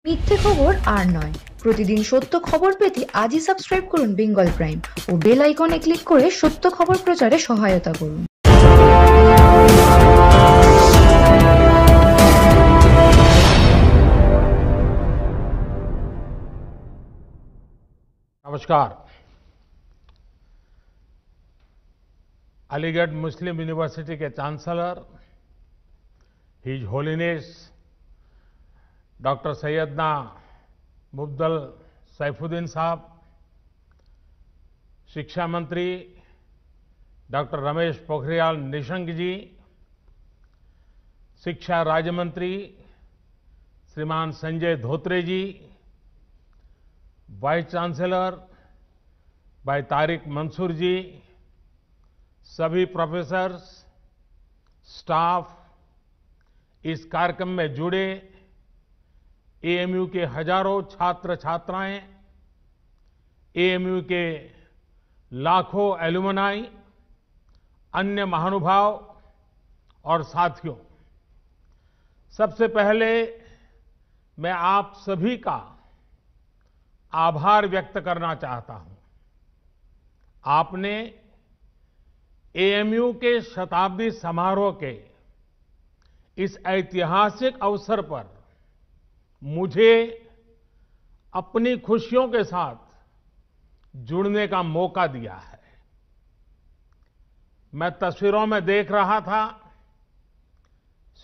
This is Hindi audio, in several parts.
মিথ্যে খবর আর নয়, প্রতিদিন সত্য খবর পেতে আজই সাবস্ক্রাইব করুন বেঙ্গল প্রাইম ও বেল আইকনে ক্লিক করে সত্য খবর প্রচারে সহায়তা করুন। नमस्कार। अलीगढ़ मुस्लिम यूनिवर्सिटी के chancellor his holiness doctor Syedna Mufaddal Saifuddin साहब, शिक्षा मंत्री डॉक्टर रमेश पोखरियाल निशंक जी, शिक्षा राज्य मंत्री श्रीमान संजय धोत्रे जी, वाइस चांसलर भाई तारिक मंसूर जी, सभी प्रोफेसर्स, स्टाफ, इस कार्यक्रम में जुड़े एएमयू के हजारों छात्र छात्राएं, एएमयू के लाखों एलुमनाई, अन्य महानुभाव और साथियों, सबसे पहले मैं आप सभी का आभार व्यक्त करना चाहता हूं। आपने एएमयू के शताब्दी समारोह के इस ऐतिहासिक अवसर पर मुझे अपनी खुशियों के साथ जुड़ने का मौका दिया है। मैं तस्वीरों में देख रहा था,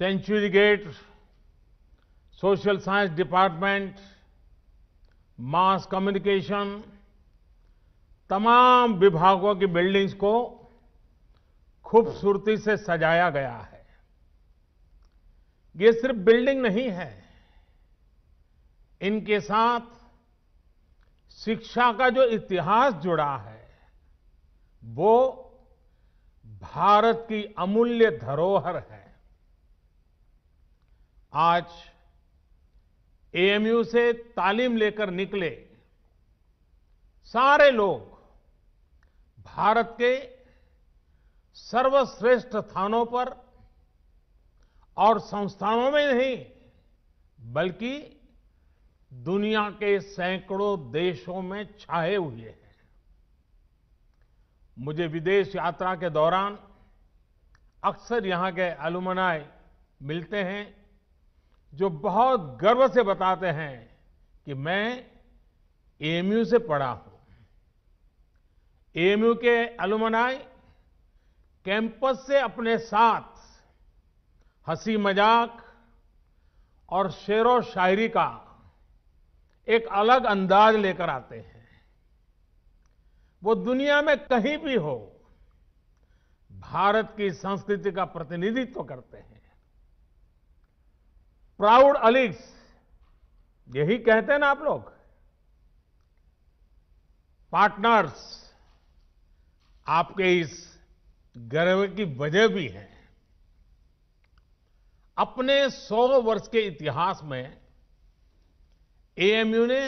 century gate, social science department, mass communication, तमाम विभागों की बिल्डिंग्स को खूबसूरती से सजाया गया है। ये सिर्फ बिल्डिंग नहीं है, इनके साथ शिक्षा का जो इतिहास जुड़ा है वो भारत की अमूल्य धरोहर है। आज एएमयू से तालीम लेकर निकले सारे लोग भारत के सर्वश्रेष्ठ स्थानों पर और संस्थानों में नहीं बल्कि दुनिया के सैकड़ों देशों में छाए हुए हैं। मुझे विदेश यात्रा के दौरान अक्सर यहां के एलुमनाई मिलते हैं जो बहुत गर्व से बताते हैं कि मैं एएमयू से पढ़ा हूं। एएमयू के एलुमनाई कैंपस से अपने साथ हंसी मजाक और शेरो शायरी का एक अलग अंदाज लेकर आते हैं। वो दुनिया में कहीं भी हो भारत की संस्कृति का प्रतिनिधित्व करते हैं। प्राउड अलीग्स, यही कहते हैं ना आप लोग, पार्टनर्स, आपके इस गर्व की वजह भी है। अपने 100 वर्ष के इतिहास में एएमयू ने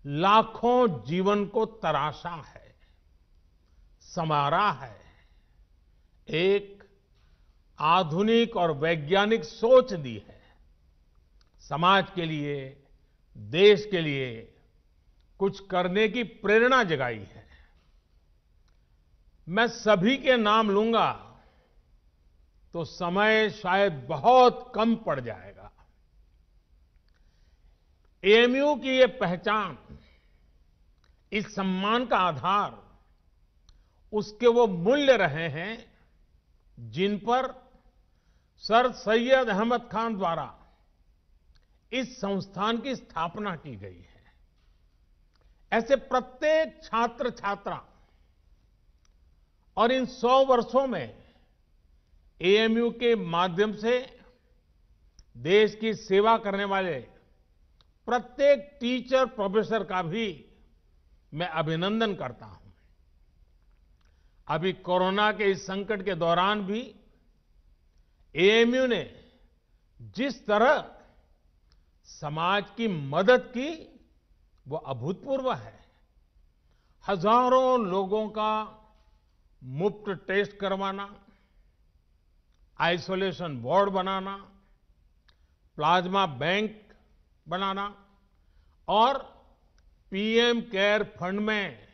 लाखों जीवन को तराशा है, संवारा है, एक आधुनिक और वैज्ञानिक सोच दी है, समाज के लिए, देश के लिए कुछ करने की प्रेरणा जगाई है। मैं सभी के नाम लूंगा तो समय शायद बहुत कम पड़ जाएगा। एएमयू की ये पहचान, इस सम्मान का आधार उसके वो मूल्य रहे हैं जिन पर सर सैयद अहमद खान द्वारा इस संस्थान की स्थापना की गई है। ऐसे प्रत्येक छात्र छात्रा और इन 100 वर्षों में एएमयू के माध्यम से देश की सेवा करने वाले प्रत्येक टीचर प्रोफेसर का भी मैं अभिनंदन करता हूं। अभी कोरोना के इस संकट के दौरान भी एएमयू ने जिस तरह समाज की मदद की वो अभूतपूर्व है। हजारों लोगों का मुफ्त टेस्ट करवाना, आइसोलेशन वार्ड बनाना, प्लाज्मा बैंक बनाना और पीएम केयर फंड में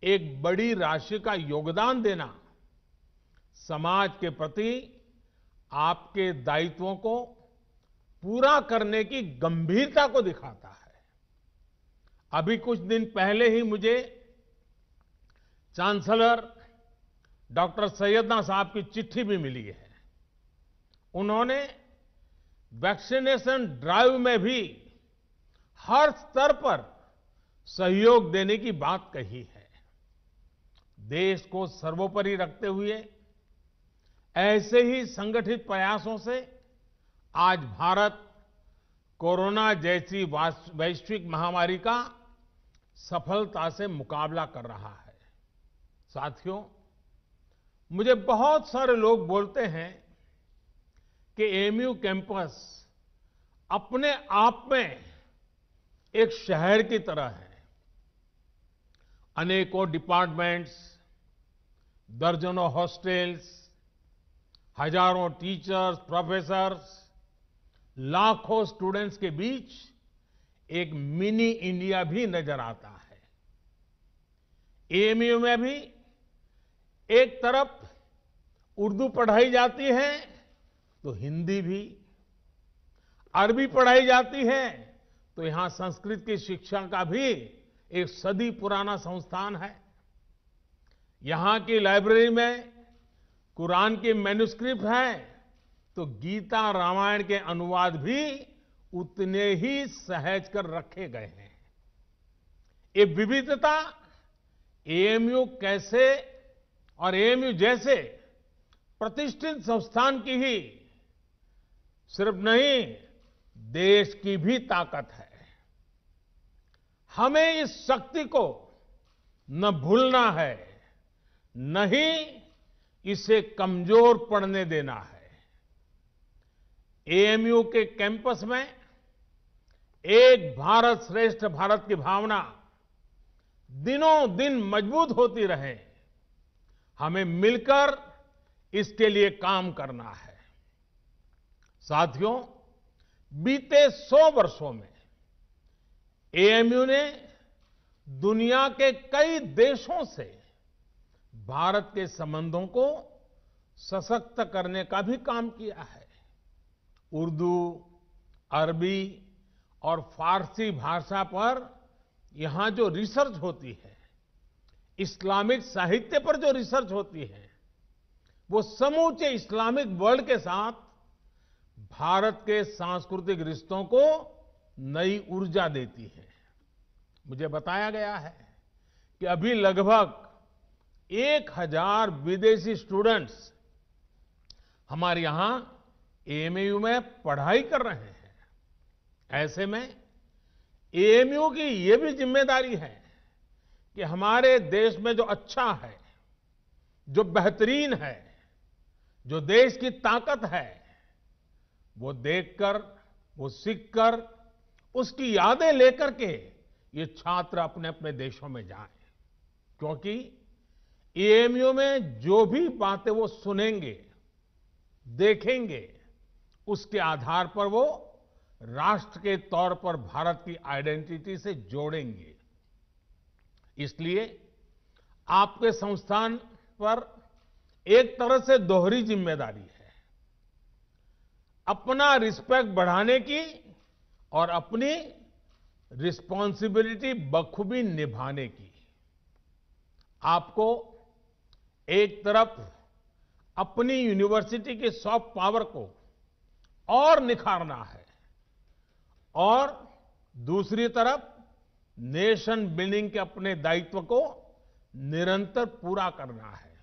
एक बड़ी राशि का योगदान देना समाज के प्रति आपके दायित्वों को पूरा करने की गंभीरता को दिखाता है। अभी कुछ दिन पहले ही मुझे चांसलर डॉक्टर सैयदना साहब की चिट्ठी भी मिली है। उन्होंने वैक्सीनेशन ड्राइव में भी हर स्तर पर सहयोग देने की बात कही है। देश को सर्वोपरि रखते हुए ऐसे ही संगठित प्रयासों से आज भारत कोरोना जैसी वैश्विक महामारी का सफलता से मुकाबला कर रहा है। साथियों, मुझे बहुत सारे लोग बोलते हैं कि एएमयू कैंपस अपने आप में एक शहर की तरह है। अनेकों डिपार्टमेंट्स, दर्जनों हॉस्टल्स, हजारों टीचर्स, प्रोफेसर्स, लाखों स्टूडेंट्स के बीच एक मिनी इंडिया भी नजर आता है। एएमयू में भी एक तरफ उर्दू पढ़ाई जाती है तो हिंदी भी, अरबी पढ़ाई जाती है तो यहां संस्कृत की शिक्षा का भी एक सदी पुराना संस्थान है। यहां की लाइब्रेरी में कुरान के मैन्युस्क्रिप्ट हैं तो गीता रामायण के अनुवाद भी उतने ही सहज कर रखे गए हैं। ये विविधता एएमयू कैसे और एएमयू जैसे प्रतिष्ठित संस्थान की ही सिर्फ नहीं, देश की भी ताकत है। हमें इस शक्ति को न भूलना है, न ही इसे कमजोर पड़ने देना है। एएमयू के कैंपस में एक भारत श्रेष्ठ भारत की भावना दिनों दिन मजबूत होती रहे, हमें मिलकर इसके लिए काम करना है। साथियों, बीते 100 वर्षों में एएमयू ने दुनिया के कई देशों से भारत के संबंधों को सशक्त करने का भी काम किया है। उर्दू, अरबी और फारसी भाषा पर यहां जो रिसर्च होती है, इस्लामिक साहित्य पर जो रिसर्च होती है, वो समूचे इस्लामिक वर्ल्ड के साथ भारत के सांस्कृतिक रिश्तों को नई ऊर्जा देती है। मुझे बताया गया है कि अभी लगभग 1000 विदेशी स्टूडेंट्स हमारे यहां एएमयू में पढ़ाई कर रहे हैं। ऐसे में एएमयू की ये भी जिम्मेदारी है कि हमारे देश में जो अच्छा है, जो बेहतरीन है, जो देश की ताकत है, वो देखकर, वो सीखकर, उसकी यादें लेकर के ये छात्र अपने अपने देशों में जाएं। क्योंकि एएमयू में जो भी बातें वो सुनेंगे, देखेंगे, उसके आधार पर वो राष्ट्र के तौर पर भारत की आइडेंटिटी से जोड़ेंगे। इसलिए आपके संस्थान पर एक तरह से दोहरी जिम्मेदारी है, अपना रिस्पेक्ट बढ़ाने की और अपनी रिस्पॉन्सिबिलिटी बखूबी निभाने की। आपको एक तरफ अपनी यूनिवर्सिटी की सॉफ्ट पावर को और निखारना है और दूसरी तरफ नेशन बिल्डिंग के अपने दायित्व को निरंतर पूरा करना है।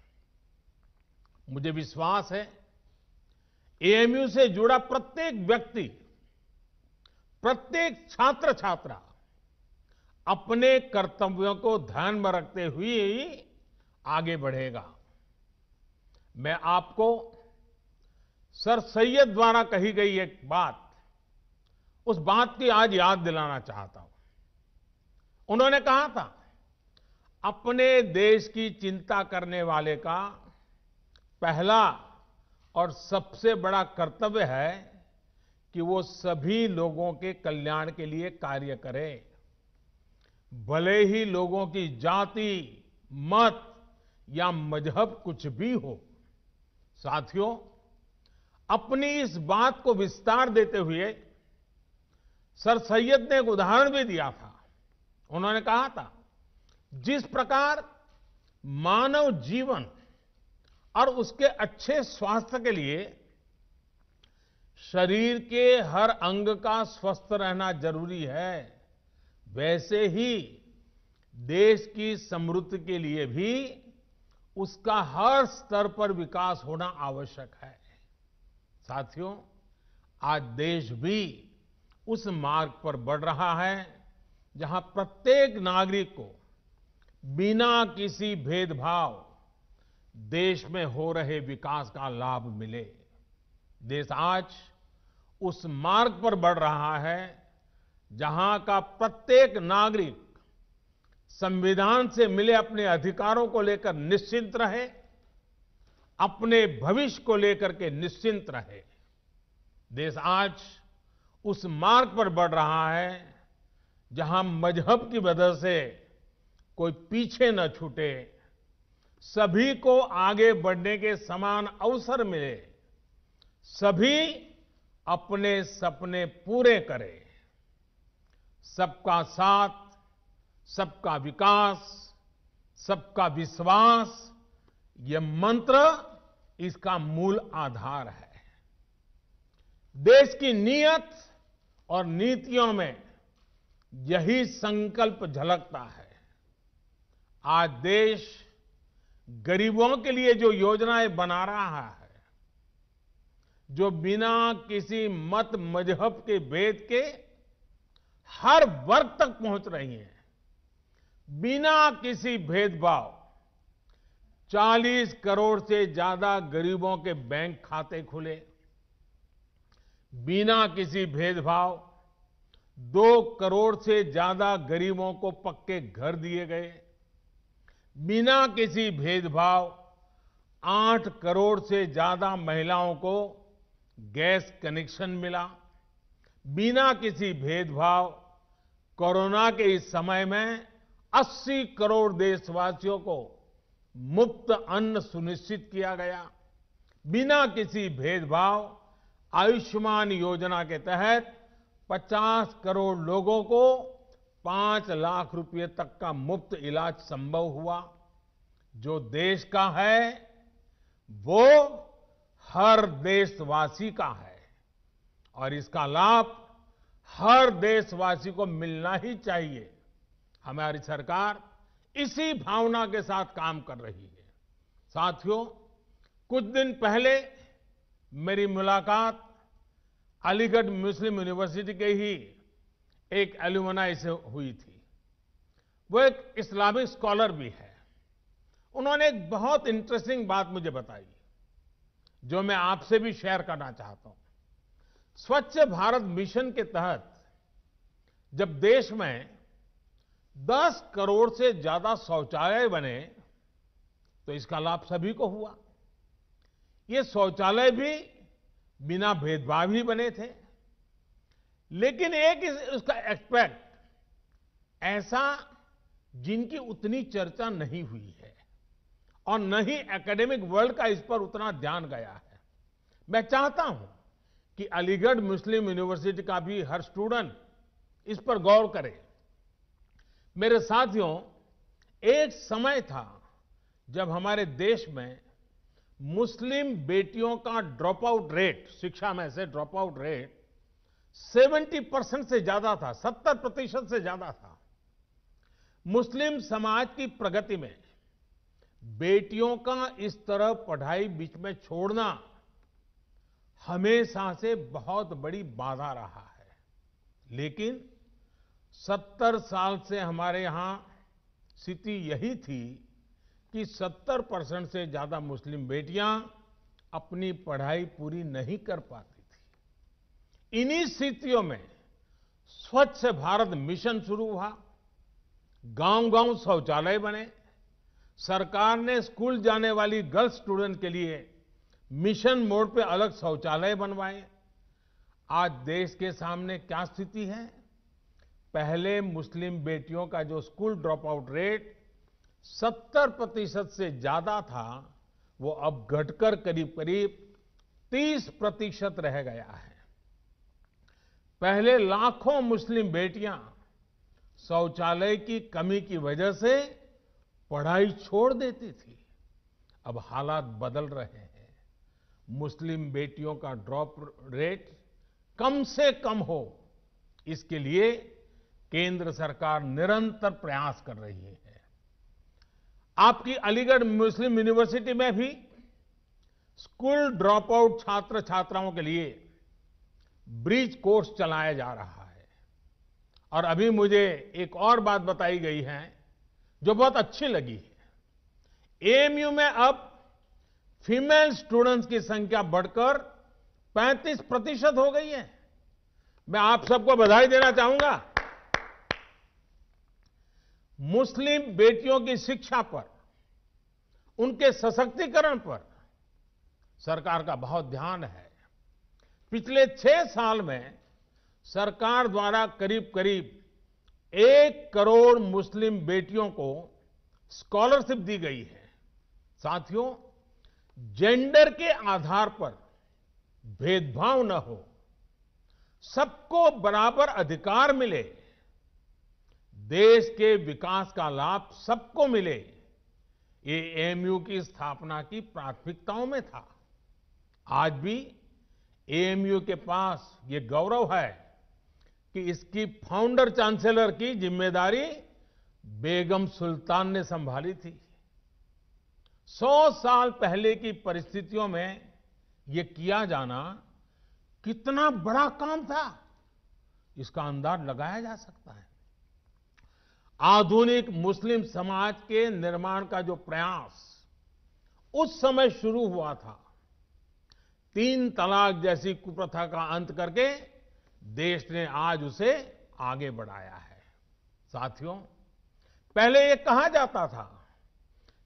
मुझे विश्वास है एएमयू से जुड़ा प्रत्येक व्यक्ति, प्रत्येक छात्र छात्रा अपने कर्तव्यों को ध्यान में रखते हुए ही आगे बढ़ेगा। मैं आपको सर सैयद द्वारा कही गई एक बात, उस बात की आज याद दिलाना चाहता हूं। उन्होंने कहा था, अपने देश की चिंता करने वाले का पहला और सबसे बड़ा कर्तव्य है कि वो सभी लोगों के कल्याण के लिए कार्य करे, भले ही लोगों की जाति, मत या मजहब कुछ भी हो। साथियों, अपनी इस बात को विस्तार देते हुए सर सैयद ने एक उदाहरण भी दिया था। उन्होंने कहा था, जिस प्रकार मानव जीवन और उसके अच्छे स्वास्थ्य के लिए शरीर के हर अंग का स्वस्थ रहना जरूरी है, वैसे ही देश की समृद्धि के लिए भी उसका हर स्तर पर विकास होना आवश्यक है। साथियों, आज देश भी उस मार्ग पर बढ़ रहा है जहां प्रत्येक नागरिक को बिना किसी भेदभाव देश में हो रहे विकास का लाभ मिले। देश आज उस मार्ग पर बढ़ रहा है जहां का प्रत्येक नागरिक संविधान से मिले अपने अधिकारों को लेकर निश्चिंत रहे, अपने भविष्य को लेकर के निश्चिंत रहे। देश आज उस मार्ग पर बढ़ रहा है जहां मजहब की वजह से कोई पीछे न छूटे, सभी को आगे बढ़ने के समान अवसर मिले, सभी अपने सपने पूरे करें। सबका साथ, सबका विकास, सबका विश्वास, यह मंत्र इसका मूल आधार है। देश की नीयत और नीतियों में यही संकल्प झलकता है। आज देश गरीबों के लिए जो योजनाएं बना रहा है, जो बिना किसी मत मजहब के भेद के हर वर्ग तक पहुंच रही हैं, बिना किसी भेदभाव 40 करोड़ से ज्यादा गरीबों के बैंक खाते खुले, बिना किसी भेदभाव 2 करोड़ से ज्यादा गरीबों को पक्के घर दिए गए, बिना किसी भेदभाव 8 करोड़ से ज्यादा महिलाओं को गैस कनेक्शन मिला, बिना किसी भेदभाव कोरोना के इस समय में 80 करोड़ देशवासियों को मुफ्त अन्न सुनिश्चित किया गया, बिना किसी भेदभाव आयुष्मान योजना के तहत 50 करोड़ लोगों को 5 लाख रुपए तक का मुफ्त इलाज संभव हुआ। जो देश का है वो हर देशवासी का है और इसका लाभ हर देशवासी को मिलना ही चाहिए। हमारी सरकार इसी भावना के साथ काम कर रही है। साथियों, कुछ दिन पहले मेरी मुलाकात अलीगढ़ मुस्लिम यूनिवर्सिटी के ही एक एल्यूमनाई से हुई थी। वो एक इस्लामिक स्कॉलर भी है। उन्होंने एक बहुत इंटरेस्टिंग बात मुझे बताई जो मैं आपसे भी शेयर करना चाहता हूं। स्वच्छ भारत मिशन के तहत जब देश में 10 करोड़ से ज्यादा शौचालय बने तो इसका लाभ सभी को हुआ। ये शौचालय भी बिना भेदभाव ही बने थे, लेकिन एक उसका एस्पेक्ट ऐसा जिनकी उतनी चर्चा नहीं हुई है और न ही एकेडमिक वर्ल्ड का इस पर उतना ध्यान गया है। मैं चाहता हूं कि अलीगढ़ मुस्लिम यूनिवर्सिटी का भी हर स्टूडेंट इस पर गौर करे। मेरे साथियों, एक समय था जब हमारे देश में मुस्लिम बेटियों का ड्रॉप आउट रेट, शिक्षा में से ड्रॉप आउट रेट 70% से ज्यादा था, 70% से ज्यादा था। मुस्लिम समाज की प्रगति में बेटियों का इस तरह पढ़ाई बीच में छोड़ना हमेशा से बहुत बड़ी बाधा रहा है। लेकिन 70 साल से हमारे यहां स्थिति यही थी कि 70% से ज्यादा मुस्लिम बेटियां अपनी पढ़ाई पूरी नहीं कर पाती थी। इन्हीं स्थितियों में स्वच्छ भारत मिशन शुरू हुआ, गांव-गांव शौचालय बने, सरकार ने स्कूल जाने वाली गर्ल्स स्टूडेंट के लिए मिशन मोड पे अलग शौचालय बनवाए। आज देश के सामने क्या स्थिति है? पहले मुस्लिम बेटियों का जो स्कूल ड्रॉप आउट रेट 70% से ज्यादा था, वो अब घटकर करीब करीब 30% रह गया है। पहले लाखों मुस्लिम बेटियां शौचालय की कमी की वजह से पढ़ाई छोड़ देती थी। अब हालात बदल रहे हैं। मुस्लिम बेटियों का ड्रॉप रेट कम से कम हो, इसके लिए केंद्र सरकार निरंतर प्रयास कर रही है। आपकी अलीगढ़ मुस्लिम यूनिवर्सिटी में भी स्कूल ड्रॉप आउट छात्र छात्राओं के लिए ब्रिज कोर्स चलाया जा रहा है। और अभी मुझे एक और बात बताई गई है जो बहुत अच्छी लगी है। एएमयू में अब फीमेल स्टूडेंट्स की संख्या बढ़कर 35% हो गई है। मैं आप सबको बधाई देना चाहूंगा। मुस्लिम बेटियों की शिक्षा पर, उनके सशक्तिकरण पर सरकार का बहुत ध्यान है। पिछले 6 साल में सरकार द्वारा करीब करीब 1 करोड़ मुस्लिम बेटियों को स्कॉलरशिप दी गई है। साथियों, जेंडर के आधार पर भेदभाव न हो, सबको बराबर अधिकार मिले, देश के विकास का लाभ सबको मिले, ये एएमयू की स्थापना की प्राथमिकताओं में था। आज भी एएमयू के पास ये गौरव है कि इसकी फाउंडर चांसलर की जिम्मेदारी बेगम सुल्तान ने संभाली थी। 100 साल पहले की परिस्थितियों में ये किया जाना कितना बड़ा काम था, इसका अंदाज लगाया जा सकता है। आधुनिक मुस्लिम समाज के निर्माण का जो प्रयास उस समय शुरू हुआ था, 3 तलाक जैसी कुप्रथा का अंत करके देश ने आज उसे आगे बढ़ाया है। साथियों, पहले ये कहा जाता था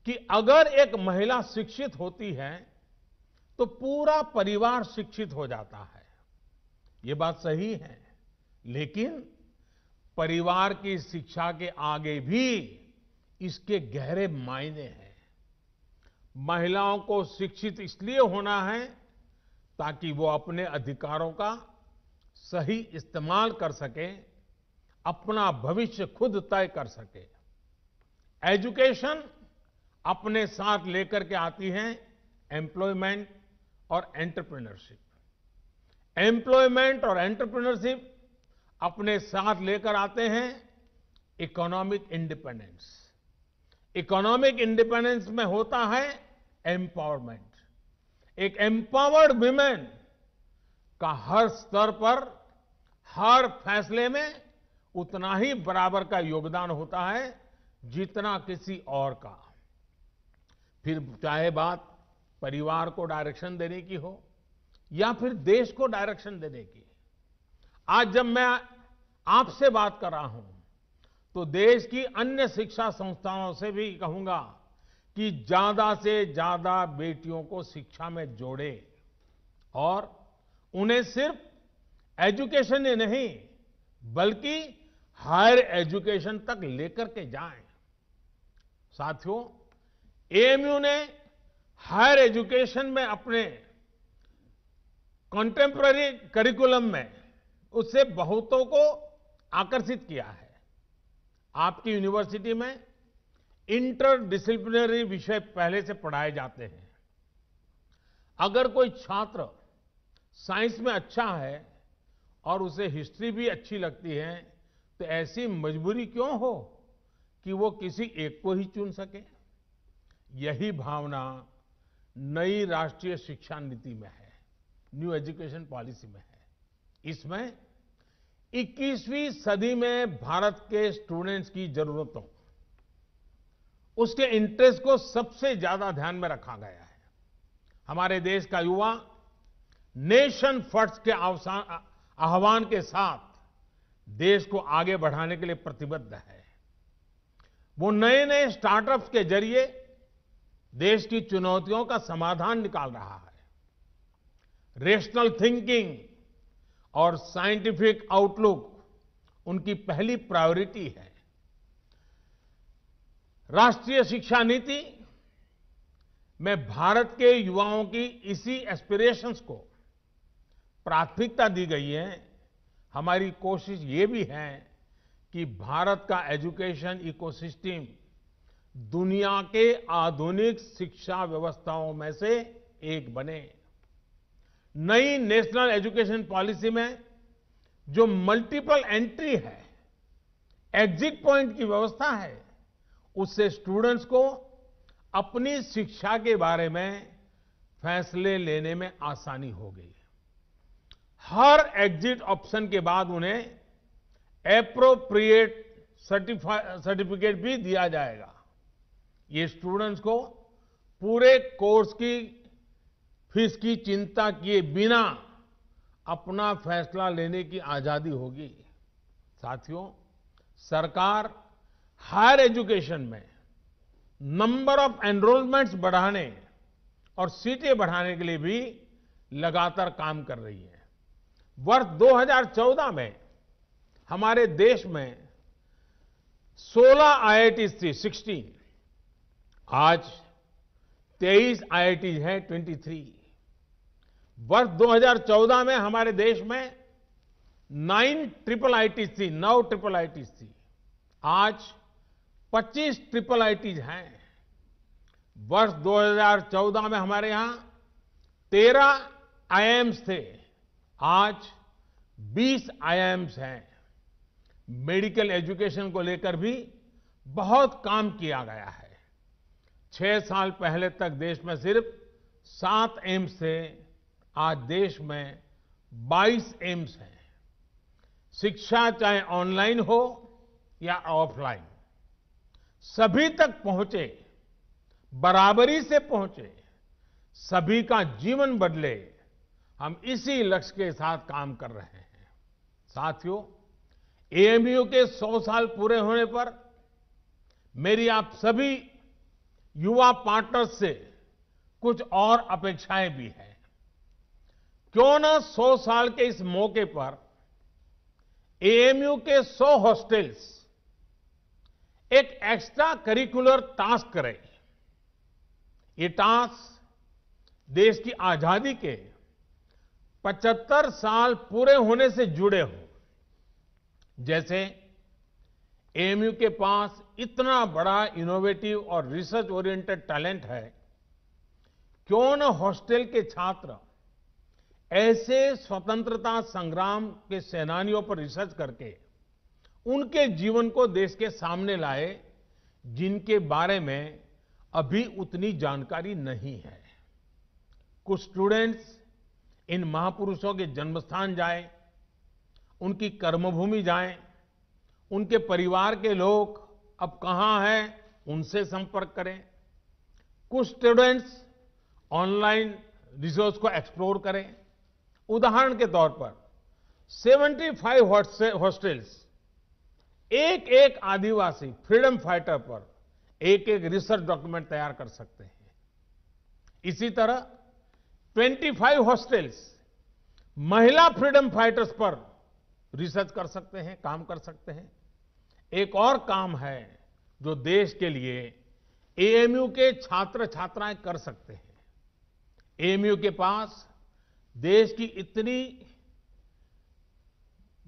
कि अगर एक महिला शिक्षित होती है तो पूरा परिवार शिक्षित हो जाता है। ये बात सही है, लेकिन परिवार की शिक्षा के आगे भी इसके गहरे मायने हैं। महिलाओं को शिक्षित इसलिए होना है ताकि वो अपने अधिकारों का सही इस्तेमाल कर सके, अपना भविष्य खुद तय कर सके। एजुकेशन अपने साथ लेकर के आती है एम्प्लॉयमेंट और एंटरप्रेन्योरशिप। एम्प्लॉयमेंट और एंटरप्रेन्योरशिप अपने साथ लेकर आते हैं इकोनॉमिक इंडिपेंडेंस। इकोनॉमिक इंडिपेंडेंस में होता है एम्पावरमेंट। एक एम्पावर्ड विमेन का हर स्तर पर, हर फैसले में उतना ही बराबर का योगदान होता है जितना किसी और का। फिर चाहे बात परिवार को डायरेक्शन देने की हो या फिर देश को डायरेक्शन देने की। आज जब मैं आपसे बात कर रहा हूं तो देश की अन्य शिक्षा संस्थानों से भी कहूंगा कि ज्यादा से ज्यादा बेटियों को शिक्षा में जोड़े और उन्हें सिर्फ एजुकेशन ही नहीं बल्कि हायर एजुकेशन तक लेकर के जाएं। साथियों, एएमयू ने हायर एजुकेशन में अपने कंटेम्पररी करिकुलम में उससे बहुतों को आकर्षित किया है। आपकी यूनिवर्सिटी में इंटर डिसिप्लिनरी विषय पहले से पढ़ाए जाते हैं। अगर कोई छात्र साइंस में अच्छा है और उसे हिस्ट्री भी अच्छी लगती है तो ऐसी मजबूरी क्यों हो कि वो किसी एक को ही चुन सके। यही भावना नई राष्ट्रीय शिक्षा नीति में है, न्यू एजुकेशन पॉलिसी में है। इसमें 21वीं सदी में भारत के स्टूडेंट्स की जरूरतों, उसके इंटरेस्ट को सबसे ज्यादा ध्यान में रखा गया है। हमारे देश का युवा नेशन फर्स्ट के आह्वान के साथ देश को आगे बढ़ाने के लिए प्रतिबद्ध है। वो नए नए स्टार्टअप्स के जरिए देश की चुनौतियों का समाधान निकाल रहा है। रेशनल थिंकिंग और साइंटिफिक आउटलुक उनकी पहली प्रायोरिटी है। राष्ट्रीय शिक्षा नीति में भारत के युवाओं की इसी एस्पिरेशंस को प्राथमिकता दी गई है। हमारी कोशिश ये भी है कि भारत का एजुकेशन इकोसिस्टम दुनिया के आधुनिक शिक्षा व्यवस्थाओं में से एक बने। नई नेशनल एजुकेशन पॉलिसी में जो मल्टीपल एंट्री है, एग्जिट पॉइंट की व्यवस्था है, उससे स्टूडेंट्स को अपनी शिक्षा के बारे में फैसले लेने में आसानी हो गई। हर एग्जिट ऑप्शन के बाद उन्हें एप्रोप्रिएट सर्टिफिकेट भी दिया जाएगा। ये स्टूडेंट्स को पूरे कोर्स की फीस की चिंता किए बिना अपना फैसला लेने की आजादी होगी। साथियों, सरकार हायर एजुकेशन में नंबर ऑफ एनरोलमेंट्स बढ़ाने और सीटें बढ़ाने के लिए भी लगातार काम कर रही है। वर्ष 2014 में हमारे देश में 16 आईआईटीज थी, 16। आज 23 आईआईटीज हैं, 23। वर्ष 2014 में हमारे देश में 9 ट्रिपल आईटीज थी, 9 ट्रिपल आईटीज थी। आज 25 ट्रिपल आईटीज हैं। वर्ष 2014 में हमारे यहां 13 आईआईएम्स थे, आज 20 आईआईएम्स हैं। मेडिकल एजुकेशन को लेकर भी बहुत काम किया गया है। 6 साल पहले तक देश में सिर्फ 7 एम्स थे, आज देश में 22 एम्स हैं। शिक्षा चाहे ऑनलाइन हो या ऑफलाइन, सभी तक पहुंचे, बराबरी से पहुंचे, सभी का जीवन बदले, हम इसी लक्ष्य के साथ काम कर रहे हैं। साथियों, एएमयू के 100 साल पूरे होने पर मेरी आप सभी युवा पार्टनर्स से कुछ और अपेक्षाएं भी हैं। क्यों न 100 साल के इस मौके पर एएमयू के 100 हॉस्टल्स एक एक्स्ट्रा करिकुलर टास्क करें। ये टास्क देश की आजादी के 75 साल पूरे होने से जुड़े हों। जैसे एएमयू के पास इतना बड़ा इनोवेटिव और रिसर्च ओरिएंटेड टैलेंट है, क्यों न हॉस्टल के छात्र ऐसे स्वतंत्रता संग्राम के सेनानियों पर रिसर्च करके उनके जीवन को देश के सामने लाए, जिनके बारे में अभी उतनी जानकारी नहीं है। कुछ स्टूडेंट्स इन महापुरुषों के जन्मस्थान जाएं, उनकी कर्मभूमि जाएं, उनके परिवार के लोग अब कहां हैं, उनसे संपर्क करें। कुछ स्टूडेंट्स ऑनलाइन रिसोर्स को एक्सप्लोर करें। उदाहरण के तौर पर 75 हॉस्टल्स एक एक आदिवासी फ्रीडम फाइटर पर एक एक रिसर्च डॉक्यूमेंट तैयार कर सकते हैं। इसी तरह 25 हॉस्टल्स महिला फ्रीडम फाइटर्स पर रिसर्च कर सकते हैं, काम कर सकते हैं। एक और काम है जो देश के लिए एएमयू के छात्र छात्राएं कर सकते हैं। एएमयू के पास देश की इतनी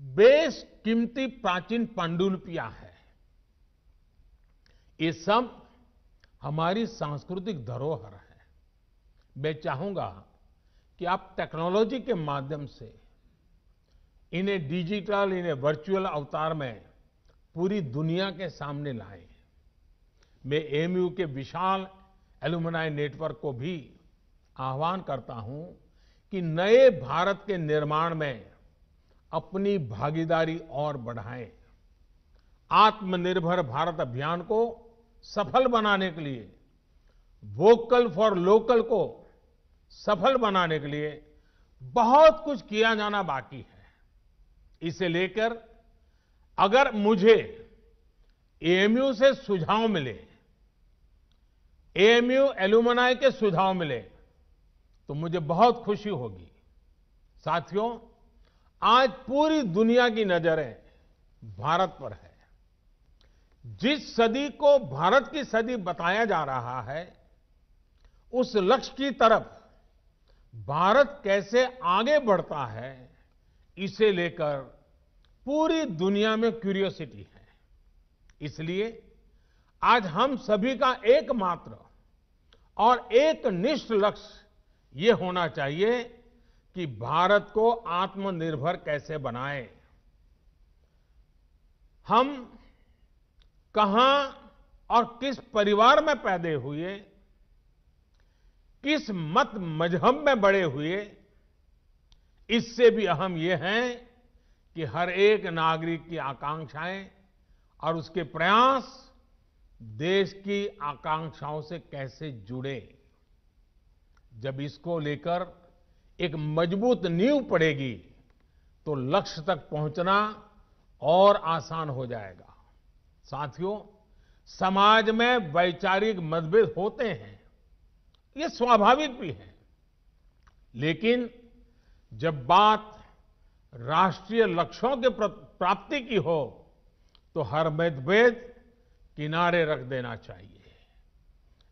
बेशकीमती प्राचीन पांडुलिपियां हैं। ये सब हमारी सांस्कृतिक धरोहर है। मैं चाहूंगा कि आप टेक्नोलॉजी के माध्यम से इन्हें डिजिटल, इन्हें वर्चुअल अवतार में पूरी दुनिया के सामने लाएं। मैं एएमयू के विशाल एलुमनाई नेटवर्क को भी आह्वान करता हूं कि नए भारत के निर्माण में अपनी भागीदारी और बढ़ाएं। आत्मनिर्भर भारत अभियान को सफल बनाने के लिए, वोकल फॉर लोकल को सफल बनाने के लिए बहुत कुछ किया जाना बाकी है। इसे लेकर अगर मुझे एएमयू से सुझाव मिले, एएमयू एलुमनाई के सुझाव मिले, तो मुझे बहुत खुशी होगी। साथियों, आज पूरी दुनिया की नजरें भारत पर है। जिस सदी को भारत की सदी बताया जा रहा है, उस लक्ष्य की तरफ भारत कैसे आगे बढ़ता है, इसे लेकर पूरी दुनिया में क्यूरियोसिटी है। इसलिए आज हम सभी का एकमात्र और एकनिष्ठ लक्ष्य ये होना चाहिए कि भारत को आत्मनिर्भर कैसे बनाएं। हम कहां और किस परिवार में पैदा हुए, किस मत मजहब में बड़े हुए, इससे भी अहम यह है कि हर एक नागरिक की आकांक्षाएं और उसके प्रयास देश की आकांक्षाओं से कैसे जुड़े। जब इसको लेकर एक मजबूत नींव पड़ेगी तो लक्ष्य तक पहुंचना और आसान हो जाएगा। साथियों, समाज में वैचारिक मतभेद होते हैं, ये स्वाभाविक भी है, लेकिन जब बात राष्ट्रीय लक्ष्यों के प्राप्ति की हो तो हर मतभेद किनारे रख देना चाहिए।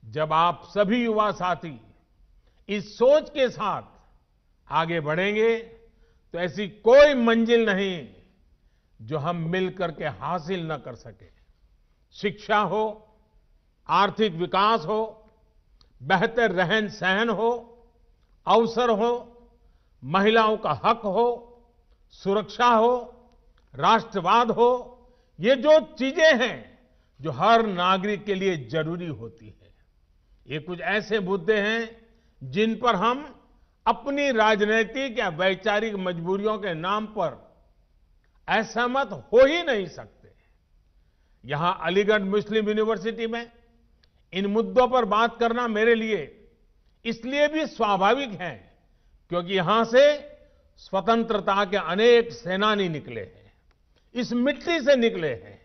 जब आप सभी युवा साथी इस सोच के साथ आगे बढ़ेंगे तो ऐसी कोई मंजिल नहीं जो हम मिलकर के हासिल न कर सके। शिक्षा हो, आर्थिक विकास हो, बेहतर रहन सहन हो, अवसर हो, महिलाओं का हक हो, सुरक्षा हो, राष्ट्रवाद हो, ये जो चीजें हैं जो हर नागरिक के लिए जरूरी होती है, ये कुछ ऐसे मुद्दे हैं जिन पर हम अपनी राजनीतिक या वैचारिक मजबूरियों के नाम पर असहमत हो ही नहीं सकते। यहां अलीगढ़ मुस्लिम यूनिवर्सिटी में इन मुद्दों पर बात करना मेरे लिए इसलिए भी स्वाभाविक है क्योंकि यहां से स्वतंत्रता के अनेक सेनानी निकले हैं, इस मिट्टी से निकले हैं।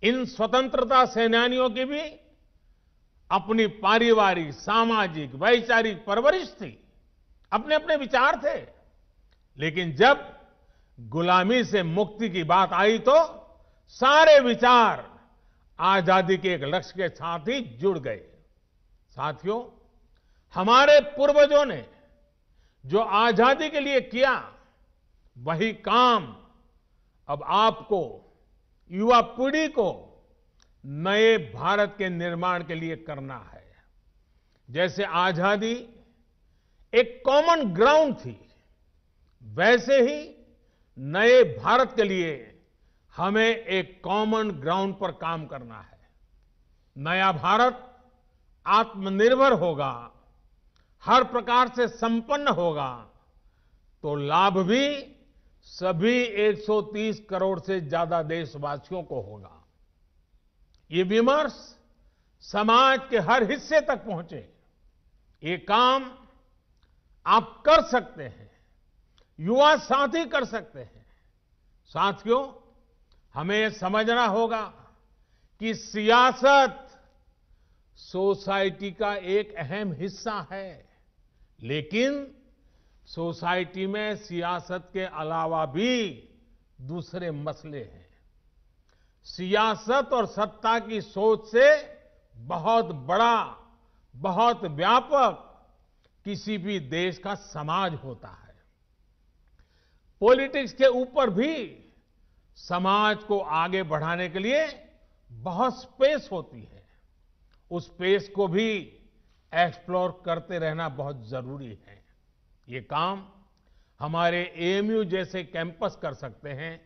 इन स्वतंत्रता सेनानियों की भी अपनी पारिवारिक, सामाजिक, वैचारिक परवरिश थी, अपने अपने विचार थे, लेकिन जब गुलामी से मुक्ति की बात आई तो सारे विचार आजादी के एक लक्ष्य के साथ ही जुड़ गए। साथियों, हमारे पूर्वजों ने जो आजादी के लिए किया, वही काम अब आपको, युवा पीढ़ी को नए भारत के निर्माण के लिए करना है। जैसे आजादी एक कॉमन ग्राउंड थी, वैसे ही नए भारत के लिए हमें एक कॉमन ग्राउंड पर काम करना है। नया भारत आत्मनिर्भर होगा, हर प्रकार से संपन्न होगा, तो लाभ भी सभी 130 करोड़ से ज्यादा देशवासियों को होगा। ये विमर्श समाज के हर हिस्से तक पहुंचे, ये काम आप कर सकते हैं, युवा साथी कर सकते हैं। साथियों, हमें यह समझना होगा कि सियासत सोसाइटी का एक अहम हिस्सा है, लेकिन सोसाइटी में सियासत के अलावा भी दूसरे मसले हैं। सियासत और सत्ता की सोच से बहुत बड़ा, बहुत व्यापक किसी भी देश का समाज होता है। पॉलिटिक्स के ऊपर भी समाज को आगे बढ़ाने के लिए बहुत स्पेस होती है। उस स्पेस को भी एक्सप्लोर करते रहना बहुत जरूरी है। ये काम हमारे एएमयू जैसे कैंपस कर सकते हैं,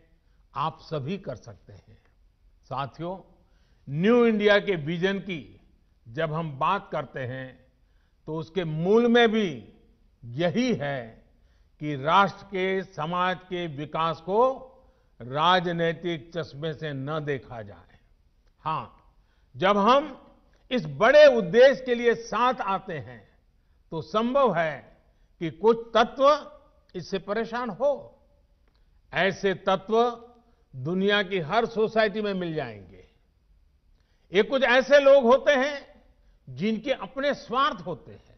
आप सभी कर सकते हैं। साथियों, न्यू इंडिया के विजन की जब हम बात करते हैं तो उसके मूल में भी यही है कि राष्ट्र के, समाज के विकास को राजनीतिक चश्मे से न देखा जाए। हां, जब हम इस बड़े उद्देश्य के लिए साथ आते हैं तो संभव है कि कुछ तत्व इससे परेशान हो। ऐसे तत्व दुनिया की हर सोसाइटी में मिल जाएंगे। ये कुछ ऐसे लोग होते हैं जिनके अपने स्वार्थ होते हैं।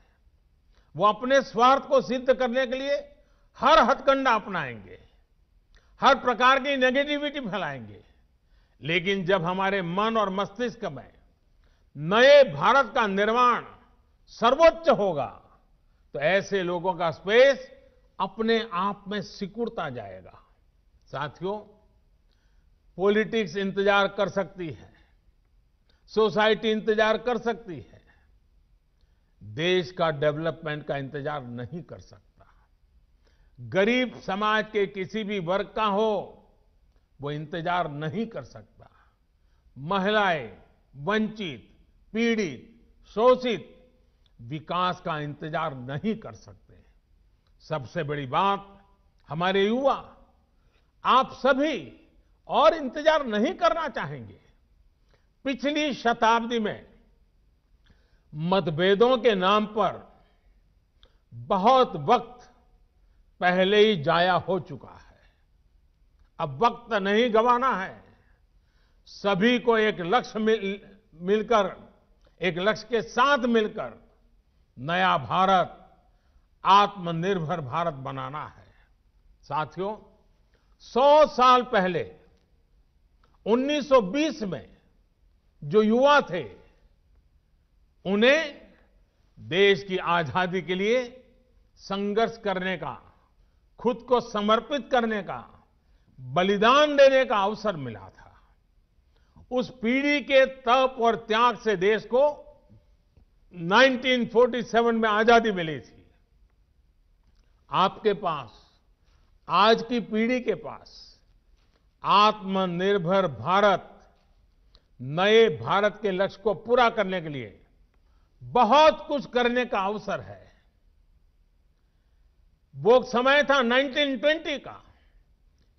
वो अपने स्वार्थ को सिद्ध करने के लिए हर हथकंडा अपनाएंगे। हर प्रकार की नेगेटिविटी फैलाएंगे। लेकिन जब हमारे मन और मस्तिष्क में नए भारत का निर्माण सर्वोच्च होगा, तो ऐसे लोगों का स्पेस अपने आप में सिकुड़ता जाएगा। साथियों, पॉलिटिक्स इंतजार कर सकती है, सोसाइटी इंतजार कर सकती है, देश का डेवलपमेंट का इंतजार नहीं कर सकता। गरीब समाज के किसी भी वर्ग का हो, वो इंतजार नहीं कर सकता। महिलाएं, वंचित, पीड़ित, शोषित विकास का इंतजार नहीं कर सकते। सबसे बड़ी बात, हमारे युवा, आप सभी और इंतजार नहीं करना चाहेंगे। पिछली शताब्दी में मतभेदों के नाम पर बहुत वक्त पहले ही जाया हो चुका है। अब वक्त नहीं गंवाना है। सभी को एक लक्ष्य मिलकर, एक लक्ष्य के साथ मिलकर नया भारत, आत्मनिर्भर भारत बनाना है। साथियों, 100 साल पहले 1920 में जो युवा थे, उन्हें देश की आजादी के लिए संघर्ष करने का, खुद को समर्पित करने का, बलिदान देने का अवसर मिला था। उस पीढ़ी के तप और त्याग से देश को 1947 में आजादी मिली थी। आपके पास, आज की पीढ़ी के पास आत्मनिर्भर भारत, नए भारत के लक्ष्य को पूरा करने के लिए बहुत कुछ करने का अवसर है। वो समय था 1920 का,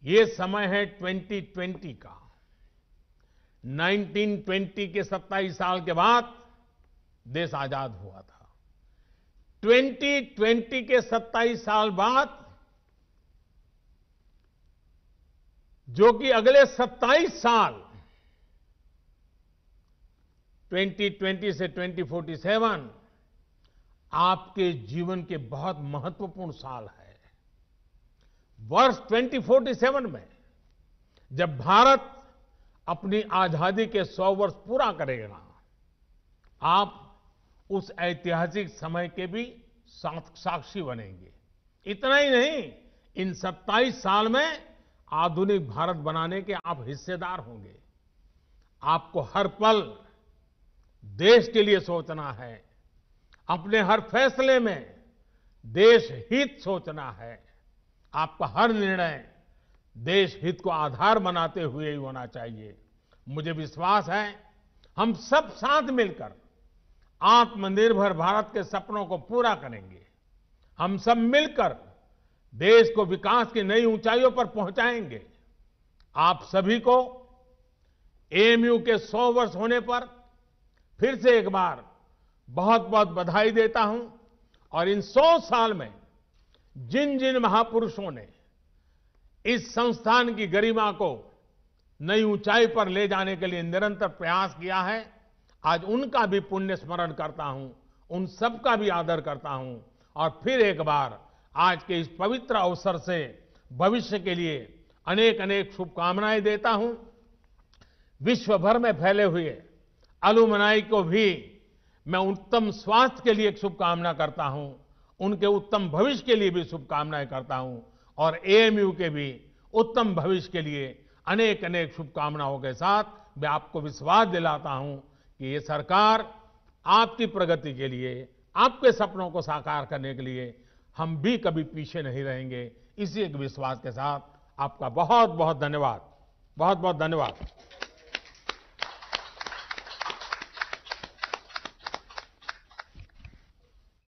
ये समय है 2020 का। 1920 के 27 साल के बाद देश आजाद हुआ था। 2020 के 27 साल बाद, जो कि अगले 27 साल 2020 से 2047 आपके जीवन के बहुत महत्वपूर्ण साल है। वर्ष 2047 में जब भारत अपनी आजादी के 100 वर्ष पूरा करेगा, आप उस ऐतिहासिक समय के भी साक्षी बनेंगे। इतना ही नहीं, इन 27 साल में आधुनिक भारत बनाने के आप हिस्सेदार होंगे। आपको हर पल देश के लिए सोचना है, अपने हर फैसले में देश हित सोचना है। आपका हर निर्णय देश हित को आधार बनाते हुए ही होना चाहिए। मुझे विश्वास है, हम सब साथ मिलकर आत्मनिर्भर भारत के सपनों को पूरा करेंगे। हम सब मिलकर देश को विकास की नई ऊंचाइयों पर पहुंचाएंगे। आप सभी को एएमयू के 100 वर्ष होने पर फिर से एक बार बहुत बहुत बधाई देता हूं। और इन 100 साल में जिन जिन महापुरुषों ने इस संस्थान की गरिमा को नई ऊंचाई पर ले जाने के लिए निरंतर प्रयास किया है, आज उनका भी पुण्य स्मरण करता हूं, उन सबका भी आदर करता हूं। और फिर एक बार आज के इस पवित्र अवसर से भविष्य के लिए अनेक अनेक शुभकामनाएं देता हूं। विश्व भर में फैले हुए अलुमनाई को भी मैं उत्तम स्वास्थ्य के लिए एक शुभकामना करता हूं, उनके उत्तम भविष्य के लिए भी शुभकामनाएं करता हूं। और एएमयू के भी उत्तम भविष्य के लिए अनेक अनेक शुभकामनाओं के साथ मैं आपको विश्वास दिलाता हूं कि ये सरकार आपकी प्रगति के लिए, आपके सपनों को साकार करने के लिए हम भी कभी पीछे नहीं रहेंगे। इसी एक विश्वास के साथ आपका बहुत बहुत धन्यवाद। बहुत बहुत धन्यवाद।